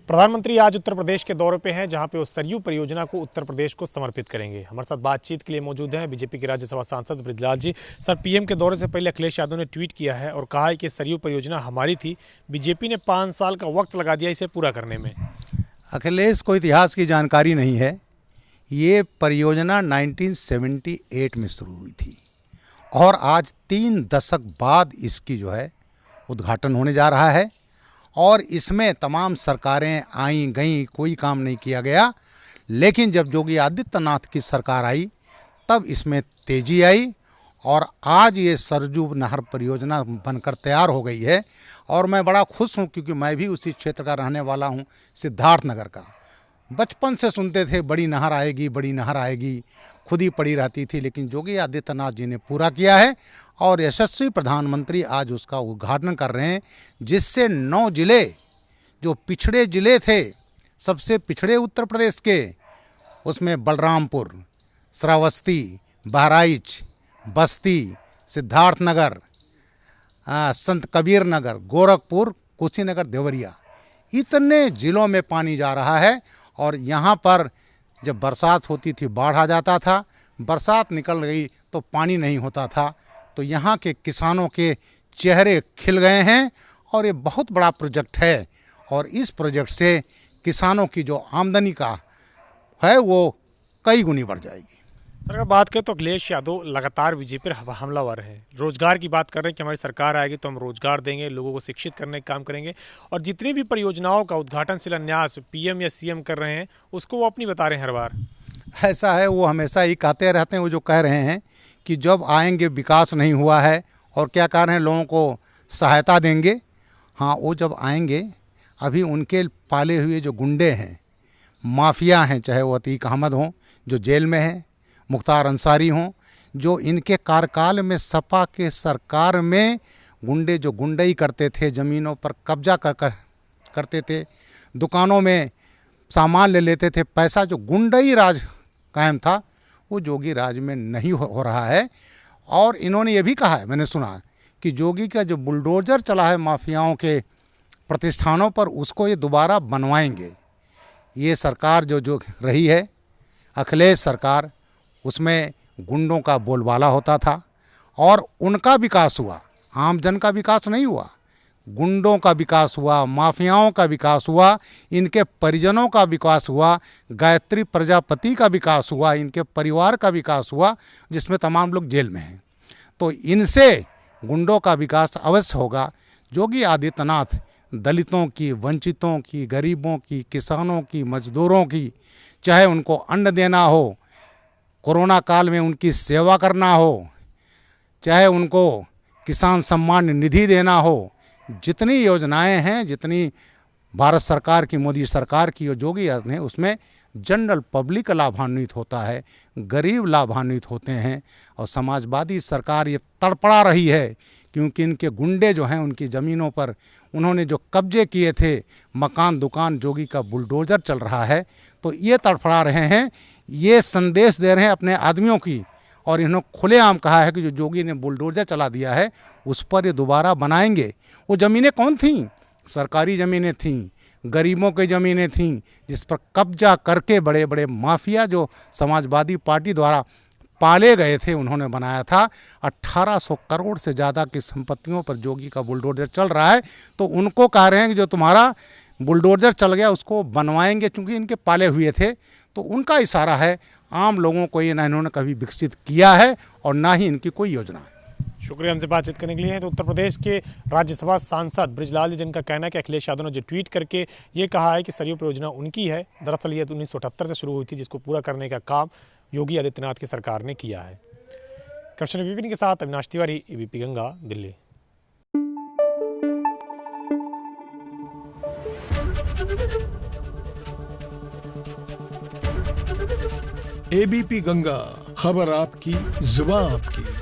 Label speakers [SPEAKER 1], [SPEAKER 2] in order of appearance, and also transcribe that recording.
[SPEAKER 1] प्रधानमंत्री आज उत्तर प्रदेश के दौरे पे हैं, जहां पे वो सरयू परियोजना को उत्तर प्रदेश को समर्पित करेंगे। हमारे साथ बातचीत के लिए मौजूद हैं बीजेपी के राज्यसभा सांसद बृजलाल जी। सर, पीएम के दौरे से पहले अखिलेश यादव ने ट्वीट किया है और कहा है कि सरयू परियोजना हमारी थी, बीजेपी ने 5 साल का वक्त लगा दिया इसे पूरा करने में।
[SPEAKER 2] अखिलेश को इतिहास की जानकारी नहीं है। ये परियोजना 1978 में शुरू हुई थी और आज 3 दशक बाद इसकी उद्घाटन होने जा रहा है और इसमें तमाम सरकारें आई गईं, कोई काम नहीं किया गया। लेकिन जब योगी आदित्यनाथ की सरकार आई तब इसमें तेजी आई और आज ये सरयू नहर परियोजना बनकर तैयार हो गई है। और मैं बड़ा खुश हूँ क्योंकि मैं भी उसी क्षेत्र का रहने वाला हूँ, सिद्धार्थनगर का। बचपन से सुनते थे बड़ी नहर आएगी, बड़ी नहर आएगी, खुद ही पड़ी रहती थी। लेकिन योगी आदित्यनाथ जी ने पूरा किया है और यशस्वी प्रधानमंत्री आज उसका उद्घाटन कर रहे हैं, जिससे 9 जिले जो पिछड़े जिले थे, सबसे पिछड़े उत्तर प्रदेश के, उसमें बलरामपुर, श्रावस्ती, बहराइच, बस्ती, सिद्धार्थनगर, संत कबीर नगर, गोरखपुर, कुशीनगर, देवरिया, इतने ज़िलों में पानी जा रहा है। और यहाँ पर जब बरसात होती थी बाढ़ आ जाता था, बरसात निकल गई तो पानी नहीं होता था। तो यहाँ के किसानों के चेहरे खिल गए हैं और ये बहुत बड़ा प्रोजेक्ट है और इस प्रोजेक्ट से किसानों की जो आमदनी का है वो कई गुनी बढ़ जाएगी।
[SPEAKER 1] सर, अगर बात करें तो अखिलेश यादव लगातार बीजेपी पर हमलावर है। रोजगार की बात कर रहे हैं कि हमारी सरकार आएगी तो हम रोजगार देंगे, लोगों को शिक्षित करने का काम करेंगे, और जितनी भी परियोजनाओं का उद्घाटन शिलान्यास पीएम या सीएम कर रहे हैं उसको वो अपनी बता रहे हैं हर बार।
[SPEAKER 2] ऐसा है, वो हमेशा ही कहते रहते हैं। वो जो कह रहे हैं कि जब आएंगे विकास नहीं हुआ है और क्या कह रहे हैं लोगों को सहायता देंगे। हाँ, वो जब आएंगे, अभी उनके पाले हुए जो गुंडे हैं, माफिया हैं, चाहे वो अतीक अहमद हों जो जेल में हैं, मुख्तार अंसारी हों, जो इनके कार्यकाल में सपा के सरकार में गुंडे जो गुंडई करते थे, ज़मीनों पर कब्जा करते थे, दुकानों में सामान ले लेते थे, पैसा जो गुंडई राज कायम था वो योगी राज में नहीं हो रहा है। और इन्होंने ये भी कहा है, मैंने सुना, कि योगी का जो बुलडोजर चला है माफियाओं के प्रतिष्ठानों पर, उसको ये दोबारा बनवाएंगे। ये सरकार जो रही है, अखिलेश सरकार, उसमें गुंडों का बोलबाला होता था और उनका विकास हुआ, आम जन का विकास नहीं हुआ। गुंडों का विकास हुआ, माफियाओं का विकास हुआ, इनके परिजनों का विकास हुआ, गायत्री प्रजापति का विकास हुआ, इनके परिवार का विकास हुआ, जिसमें तमाम लोग जेल में हैं। तो इनसे गुंडों का विकास अवश्य होगा। योगी आदित्यनाथ दलितों की, वंचितों की, गरीबों की, किसानों की, मजदूरों की, चाहे उनको अन्न देना हो, कोरोना काल में उनकी सेवा करना हो, चाहे उनको किसान सम्मान निधि देना हो, जितनी योजनाएं हैं, जितनी भारत सरकार की, मोदी सरकार की योगी ने, उसमें जनरल पब्लिक लाभान्वित होता है, गरीब लाभान्वित होते हैं। और समाजवादी सरकार ये तड़पड़ा रही है क्योंकि इनके गुंडे जो हैं उनकी ज़मीनों पर उन्होंने जो कब्जे किए थे, मकान दुकान, योगी का बुलडोजर चल रहा है, तो ये तड़फड़ा रहे हैं, ये संदेश दे रहे हैं अपने आदमियों की। और इन्होंने खुलेआम कहा है कि जो योगी ने बुलडोजर चला दिया है उस पर ये दोबारा बनाएंगे। वो ज़मीनें कौन थीं? सरकारी ज़मीनें थीं, गरीबों की ज़मीनें थीं, जिस पर कब्जा करके बड़े बड़े माफिया जो समाजवादी पार्टी द्वारा पाले गए थे उन्होंने बनाया था। 1800 करोड़ से ज़्यादा की संपत्तियों पर योगी का बुलडोजर चल रहा है। तो उनको कह रहे हैं कि जो तुम्हारा बुलडोजर चल गया उसको बनवाएंगे, क्योंकि इनके पाले हुए थे। तो उनका इशारा है, आम लोगों को ये ना इन्होंने कभी विकसित किया है और ना ही इनकी कोई योजना है।
[SPEAKER 1] शुक्रिया हमसे बातचीत करने के लिए। तो उत्तर प्रदेश के राज्यसभा सांसद बृजलाल जी, जिनका कहना है कि अखिलेश यादव ने जो ट्वीट करके ये कहा है कि सरयू परियोजना उनकी है, दरअसल ये 1978 से शुरू हुई थी, जिसको पूरा करने का काम योगी आदित्यनाथ की सरकार ने किया है। कृष्ण विपिन के साथ अविनाश तिवारी, एबीपी गंगा, दिल्ली।
[SPEAKER 3] एबीपी गंगा, खबर आपकी, जुबान आपकी।